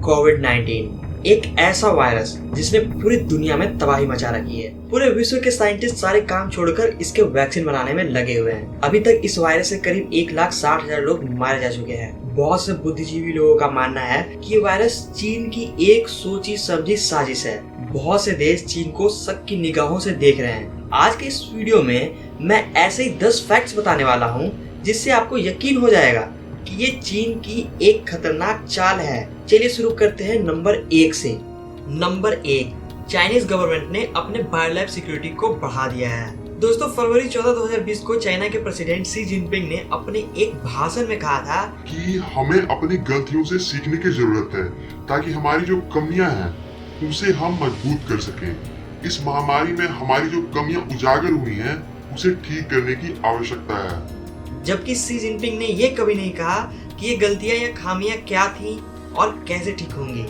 कोविड-19 एक ऐसा वायरस जिसने पूरी दुनिया में तबाही मचा रखी है। पूरे विश्व के साइंटिस्ट सारे काम छोड़कर इसके वैक्सीन बनाने में लगे हुए हैं। अभी तक इस वायरस से करीब 1,60,000 लोग मारे जा चुके हैं। बहुत से बुद्धिजीवी लोगों का मानना है कि ये वायरस चीन की एक सोची समझी साजिश है। बहुत से देश चीन को शक की निगाहों से देख रहे हैं। आज के इस वीडियो में मैं ऐसे ही 10 फैक्ट्स बताने वाला हूँ जिससे आपको यकीन हो जाएगा कि ये चीन की एक खतरनाक चाल है। चलिए शुरू करते हैं नंबर 1 से। नंबर 1, चाइनीज गवर्नमेंट ने अपने बायोलैब सिक्योरिटी को बढ़ा दिया है। दोस्तों, फरवरी 14, 2020 को चाइना के प्रेसिडेंट शी जिनपिंग ने अपने एक भाषण में कहा था कि हमें अपनी गलतियों से सीखने की जरूरत है ताकि हमारी जो कमियां हैं उसे हम मजबूत कर सकें। इस महामारी में हमारी जो कमियां उजागर हुई हैं उसे ठीक करने की आवश्यकता है। जबकि शी जिनपिंग ने ये कभी नहीं कहा कि ये गलतियां या खामियां क्या थी और कैसे ठीक होंगी।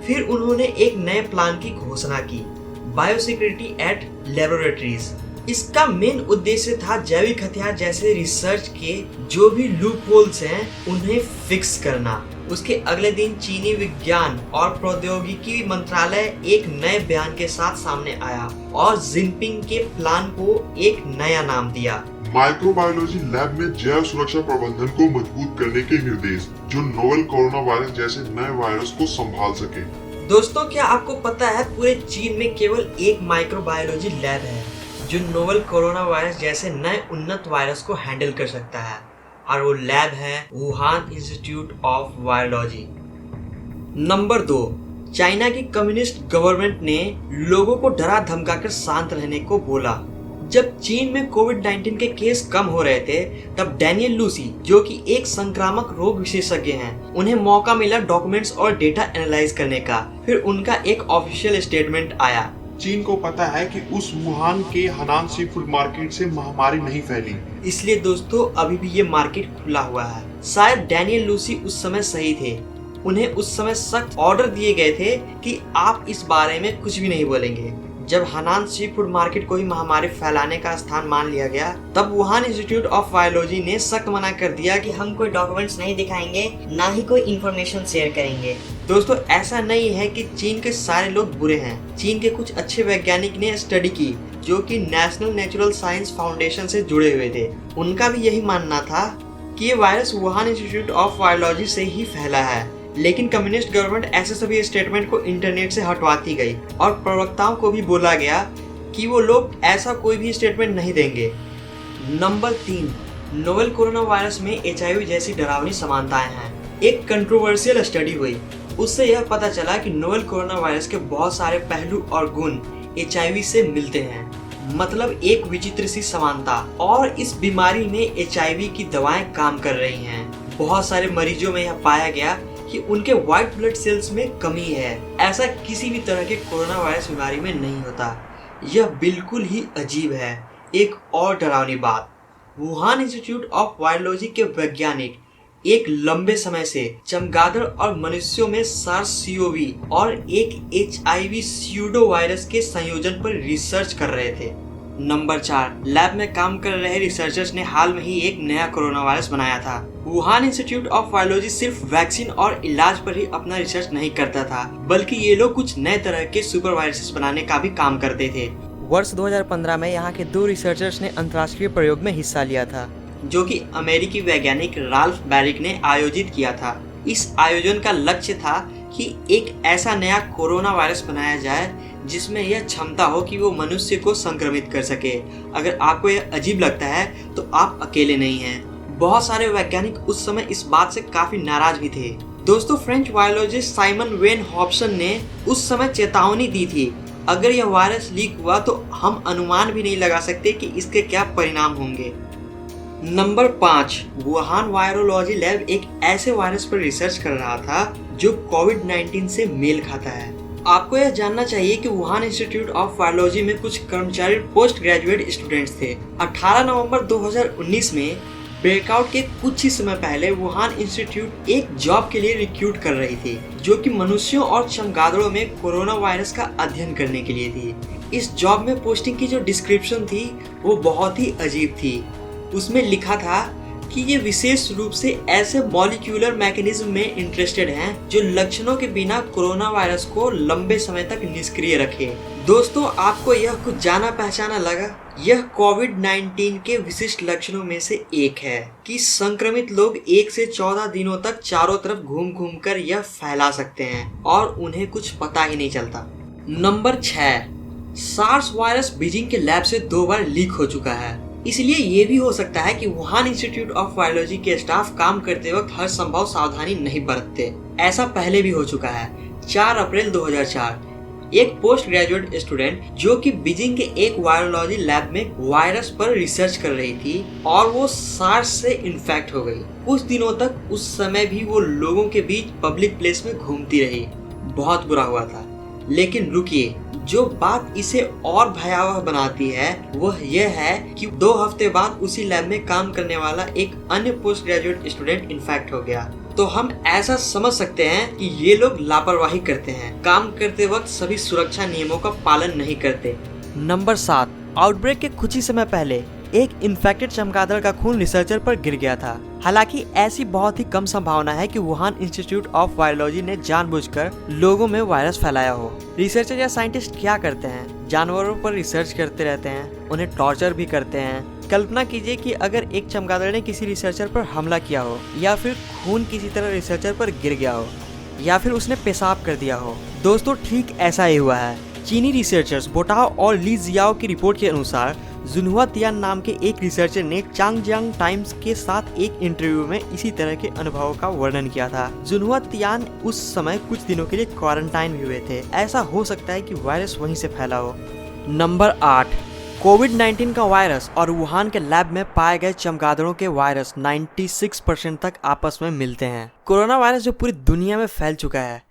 फिर उन्होंने एक नए प्लान की घोषणा की, बायोसिक्योरिटी एट लैबोरेटरीज। इसका मेन उद्देश्य था जैविक हथियार जैसे रिसर्च के जो भी लूप होल्स हैं उन्हें फिक्स करना। उसके अगले दिन चीनी विज्ञान और प्रौद्योगिकी मंत्रालय एक नए बयान के साथ सामने आया और जिनपिंग के प्लान को एक नया नाम दिया, माइक्रोबायोलॉजी लैब में जैव सुरक्षा प्रबंधन को मजबूत करने के निर्देश, जो नोवेल कोरोना वायरस जैसे नए वायरस को संभाल सके। दोस्तों, क्या आपको पता है पूरे चीन में केवल एक माइक्रोबायोलॉजी लैब है जो नोवेल कोरोना वायरस जैसे नए उन्नत वायरस को हैंडल कर सकता है, और वो लैब है Wuhan institute of virology. Number 2, China की कम्युनिस्ट गवर्नमेंट ने लोगों को डरा धमकाकर शांत रहने को बोला। जब चीन में कोविड-19 के केस कम हो रहे थे तब डैनियल लूसी, जो कि एक संक्रामक रोग विशेषज्ञ हैं, उन्हें मौका मिला डॉक्यूमेंट्स और डेटा एनालाइज करने का। फिर उनका एक ऑफिशियल स्टेटमेंट आया, चीन को पता है कि उस वुहान के हनान सी फूड मार्केट से महामारी नहीं फैली, इसलिए दोस्तों अभी भी ये मार्केट खुला हुआ है। शायद डैनियल लूसी उस समय सही थे। उन्हें उस समय सख्त ऑर्डर दिए गए थे कि आप इस बारे में कुछ भी नहीं बोलेंगे। जब हनान सी फूड मार्केट को ही महामारी फैलाने का स्थान मान लिया गया, तब वुहान इंस्टीट्यूट ऑफ वायरोलॉजी ने सख्त मना कर दिया कि हम कोई डॉक्यूमेंट्स नहीं दिखाएंगे, ना ही कोई इन्फॉर्मेशन शेयर करेंगे। दोस्तों, ऐसा नहीं है कि चीन के सारे लोग बुरे हैं। चीन के कुछ अच्छे वैज्ञानिक ने स्टडी की जो कि नेशनल नेचुरल साइंस फाउंडेशन से जुड़े हुए थे। उनका भी यही मानना था कि ये virus Wuhan institute of virology से ही फैला है। लेकिन कम्युनिस्ट गवर्नमेंट ऐसे सभी स्टेटमेंट को इंटरनेट से हटवाती गई और प्रवक्ताओं को भी बोला गया कि वो लोग ऐसा कोई भी स्टेटमेंट नहीं देंगे। नंबर 3, नोवेल कोरोना वायरस में HIV जैसी डरावनी समानताएं हैं। एक कंट्रोवर्शियल स्टडी हुई, उससे यह पता चला कि नोवेल कोरोना वायरस के बहुत सारे पहलू और गुण HIV से मिलते हैं। मतलब एक विचित्र सी समानता। और इस बीमारी में HIV की दवाएं काम कर रही हैं। बहुत सारे मरीजों में यह पाया गया कि उनके व्हाइट ब्लड सेल्स में कमी है। ऐसा किसी भी तरह के कोरोना वायरस बीमारी में नहीं होता। यह बिल्कुल ही अजीब है। एक और डरावनी बात, वुहान इंस्टीट्यूट ऑफ वायरोलॉजी के वैज्ञानिक एक लंबे समय से चमगादड़ और मनुष्यों में SARS-CoV और एक HIV स्यूडो वायरस के संयोजन पर रिसर्च कर रहे थे। नंबर 4, लैब में काम कर रहे रिसर्चर्स ने हाल में ही एक नया कोरोना वायरस बनाया था। वुहान इंस्टीट्यूट ऑफ वायरोलॉजी सिर्फ वैक्सीन और इलाज पर ही अपना रिसर्च नहीं करता था, बल्कि ये लोग कुछ नए तरह के सुपर वायरसेस बनाने का भी काम करते थे। वर्ष 2015 में यहाँ के 2 रिसर्चर्स ने अंतर्राष्ट्रीय प्रयोग में हिस्सा लिया था, जो कि अमेरिकी वैज्ञानिक राल्फ बैरिक ने आयोजित किया था। इस आयोजन का लक्ष्य था कि एक ऐसा नया कोरोना वायरस बनाया जाए जिसमें यह क्षमता हो कि वो मनुष्य को संक्रमित कर सके। अगर आपको यह अजीब लगता है तो आप अकेले नहीं हैं। बहुत सारे वैज्ञानिक उस समय इस बात से काफी नाराज भी थे। दोस्तों, French virologist Simon when Hobson ने उस समय चेतावनी दी थी, अगर यह वायरस लीक हुआ तो हम अनुमान भी नहीं लगा सकते कि इसके क्या परिणाम होंगे। नंबर 5, वुहान वायरोलॉजी लैब एक ऐसे वायरस पर रिसर्च कर रहा था जो कोविड-19 से मेल खाता है। आपको यह जानना चाहिए कि वुहान इंस्टीट्यूट ऑफ वायरोलॉजी में कुछ कर्मचारी पोस्ट ग्रेजुएट स्टूडेंट्स थे। 18 नवंबर 2019 में ब्रेकआउट के कुछ ही समय पहले वुहान इंस्टीट्यूट एक जॉब के लिए रिक्रूट कर रही थी, जो कि मनुष्यों और चमगादड़ों में कोरोना वायरस का अध्ययन करने के लिए थी। इस जॉब में पोस्टिंग की जो डिस्क्रिप्शन थी वो बहुत ही अजीब थी। उसमें लिखा था कि ये विशेष रूप से ऐसे मॉलिक्यूलर मैकेनिज्म में इंटरेस्टेड हैं जो लक्षणों के बिना कोरोना वायरस को लंबे समय तक निष्क्रिय रखे। दोस्तों, आपको यह कुछ जाना पहचाना लगा? यह कोविड-19 के विशिष्ट लक्षणों में से एक है कि संक्रमित लोग 1 से 14 दिनों तक चारों तरफ घूम घूम कर यह फैला सकते हैं और उन्हें कुछ पता ही नहीं चलता। नंबर 6, सार्स वायरस बीजिंग के लैब से 2 बार लीक हो चुका है। इसलिए ये भी हो सकता है कि वुहान इंस्टीट्यूट ऑफ वायरोलॉजी के स्टाफ काम करते वक्त हर संभव सावधानी नहीं बरतते। ऐसा पहले भी हो चुका है। 4 अप्रैल 2004 एक पोस्ट ग्रेजुएट स्टूडेंट जो कि बीजिंग के एक वायरोलॉजी लैब में वायरस पर रिसर्च कर रही थी और वो सार्स से इन्फेक्ट हो गई। कुछ दिनों तक उस समय भी वो लोगों के बीच पब्लिक प्लेस में घूमती रही। बहुत बुरा हुआ था। लेकिन रुकिए, जो बात इसे और भयावह बनाती है वह यह है कि 2 हफ्ते बाद उसी लैब में काम करने वाला एक अन्य पोस्ट ग्रेजुएट स्टूडेंट इन्फेक्ट हो गया। तो हम ऐसा समझ सकते हैं कि ये लोग लापरवाही करते हैं, काम करते वक्त सभी सुरक्षा नियमों का पालन नहीं करते। नंबर 7, आउटब्रेक के कुछ ही समय पहले एक इन्फेक्टेड चमगादड़ का खून रिसर्चर पर गिर गया था। हालांकि ऐसी बहुत ही कम संभावना है कि वुहान इंस्टीट्यूट ऑफ वायरोलॉजी ने जानबूझकर लोगों में वायरस फैलाया हो। रिसर्चर या साइंटिस्ट क्या करते हैं? जानवरों पर रिसर्च करते रहते हैं, उन्हें टॉर्चर भी करते हैं। कल्पना कीजिए कि अगर एक चमगादड़ ने किसी रिसर्चर पर हमला किया हो, या फिर खून किसी तरह रिसर्चर पर गिर गया हो, या फिर उसने पेशाब कर दिया हो। दोस्तों, ठीक ऐसा ही हुआ है। चीनी रिसर्चर्स बोटाओ और ली जियाओ की रिपोर्ट के अनुसार जुनहुआ तियान नाम के एक रिसर्चर ने चांगजियांग टाइम्स के साथ एक इंटरव्यू में इसी तरह के अनुभवों का वर्णन किया था। जुनहुआ तियान उस समय कुछ दिनों के लिए क्वारंटाइन भी हुए थे। ऐसा हो सकता है कि वायरस वहीं से फैला हो। नंबर 8, कोविड-19 का वायरस और वुहान के लैब में पाए गए चमगादड़ों के वायरस 96% तक आपस में मिलते हैं। कोरोना वायरस जो पूरी दुनिया में फैल चुका है,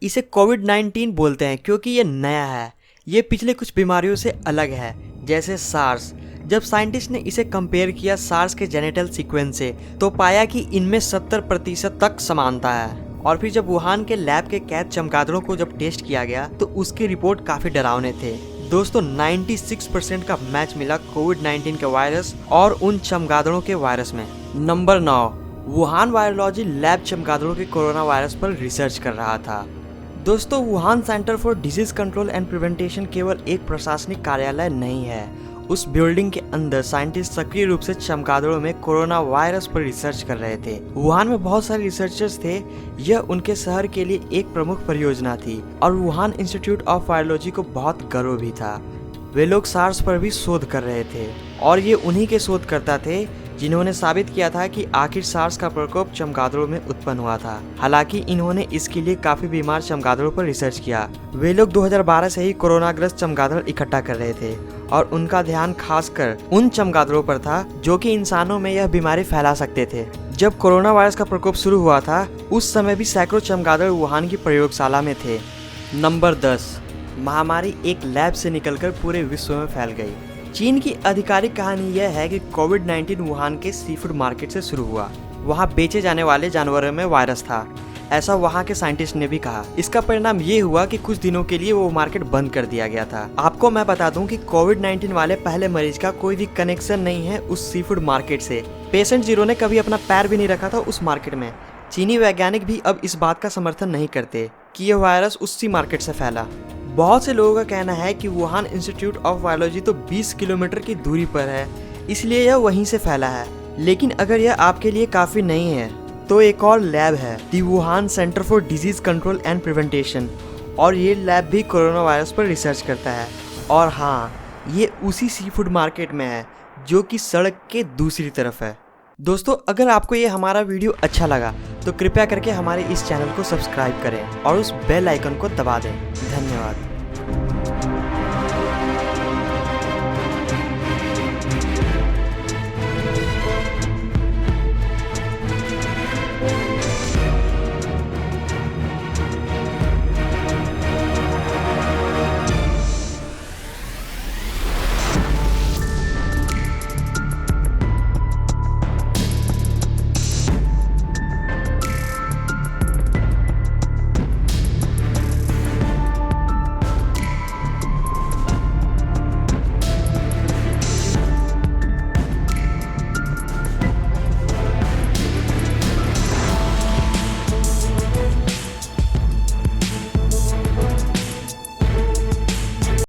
इसे कोविड-19 बोलते हैं क्योंकि ये नया है। ये पिछले कुछ बीमारियों से अलग है, जैसे सार्स। जब साइंटिस्ट ने इसे कंपेयर किया सार्स के जेनेटल सीक्वेंस से, तो पाया कि इनमें 70% तक समानता है। और फिर जब वुहान के लैब के कैद चमगादड़ों को जब टेस्ट किया गया तो उसकी रिपोर्ट काफी डरावने थे। दोस्तों, 96% का मैच मिला कोविड-19 के वायरस और उन चमगादड़ों के वायरस में। नंबर 9, वुहान वायरोलॉजी लैब चमगादड़ों के कोरोना वायरस पर रिसर्च कर रहा था। दोस्तों, Wuhan centre for disease control and prevention केवल एक प्रशासनिक कार्यालय नहीं है। उस बिल्डिंग के अंदर साइंटिस्ट सक्रिय रूप से चमगादड़ों में कोरोना वायरस पर रिसर्च कर रहे थे। वुहान में बहुत सारे रिसर्चर्स थे। यह उनके शहर के लिए एक प्रमुख परियोजना थी और वुहान इंस्टीट्यूट ऑफ वायरोलॉजी को बहुत गर्व भी था। वे लोग सार्स पर भी शोध कर रहे थे और ये उन्हीं के शोधकर्ता थे जिन्होंने साबित किया था कि आखिर सार्स का प्रकोप चमगादड़ों में उत्पन्न हुआ था। हालांकि इन्होंने इसके लिए काफी बीमार चमगादड़ों पर रिसर्च किया। वे लोग 2012 से ही कोरोनाग्रस्त चमगादड़ इकट्ठा कर रहे थे और उनका ध्यान खासकर उन चमगादड़ों पर था जो कि इंसानों में यह बीमारी फैला सकते थे। जब कोरोना वायरस का प्रकोप शुरू हुआ था, उस समय भी सैकड़ों चमगादड़ वुहान की प्रयोगशाला में थे। नंबर 10, महामारी एक लैब से निकलकर पूरे विश्व में फैल गई। चीन की आधिकारिक कहानी यह है कि कोविड-19 वुहान के सी फूड मार्केट से शुरू हुआ। वहां बेचे जाने वाले जानवरों में वायरस था, ऐसा वहां के साइंटिस्ट ने भी कहा। इसका परिणाम ये हुआ कि कुछ दिनों के लिए वो मार्केट बंद कर दिया गया था। आपको मैं बता दूं कि कोविड-19 वाले पहले मरीज का कोई भी कनेक्शन नहीं है उस सी फूड मार्केट से। पेशेंट 0 ने कभी अपना पैर भी नहीं रखा था उस मार्केट में। चीनी वैज्ञानिक भी अब इस बात का समर्थन नहीं करते कि यह वायरस उसी मार्केट से फैला। बहुत से लोगों का कहना है कि वुहान इंस्टीट्यूट ऑफ वायरोलॉजी तो 20 किलोमीटर की दूरी पर है, इसलिए यह वहीं से फैला है। लेकिन अगर यह आपके लिए काफी नहीं है तो एक और लैब है, the Wuhan centre for disease control and preventation, और ये लैब भी कोरोना वायरस पर रिसर्च करता है। और हाँ, ये उसी सी फूड मार्केट में है जो कि सड़क के दूसरी तरफ है। दोस्तों, अगर आपको ये हमारा वीडियो अच्छा लगा तो कृपया करके हमारे इस चैनल को सब्सक्राइब करें और उस बेल आइकन को दबा दें। धन्यवाद।